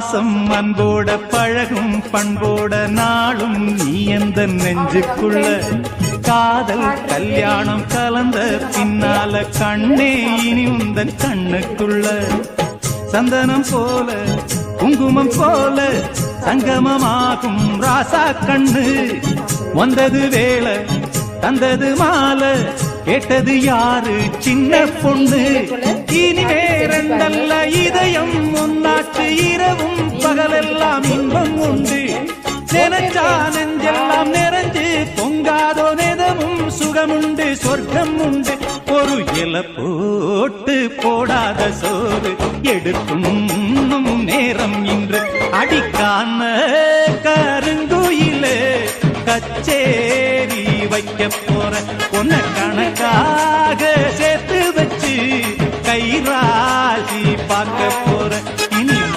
பாசம் அன்போட பழகும் பண்போட நாளும் நீ எந்த நெஞ்சுக்குள்ள காதல் கல்யாணம் கலந்த பின்னால கண்ணே இனி உந்தன் கண்ணுக்குள்ள சந்தனம் போல குங்குமம் போல சங்கமமாகும் ராசா கண்ணு வந்தது வேளை தந்தது மாலை கேட்டது யாரு சின்ன பொண்ணு இனி வேறெண்டல்ல இதயம் முன்னாட்டு இரவும் பகலெல்லாம் இன்பம் உண்டு நினைச்சா நெஞ்செல்லாம் நிறைஞ்சு பொங்காதோ நெதமும் சுகமுண்டு சொர்க்கம் உண்டு ஒரு இலை போட்டு போடாத சோறு எடுக்கும் நேரம் இன்று அடிக்கான கருங்குயிலே கச்சேரி வைக்க போற உன்னை கணக்காக சேர்த்து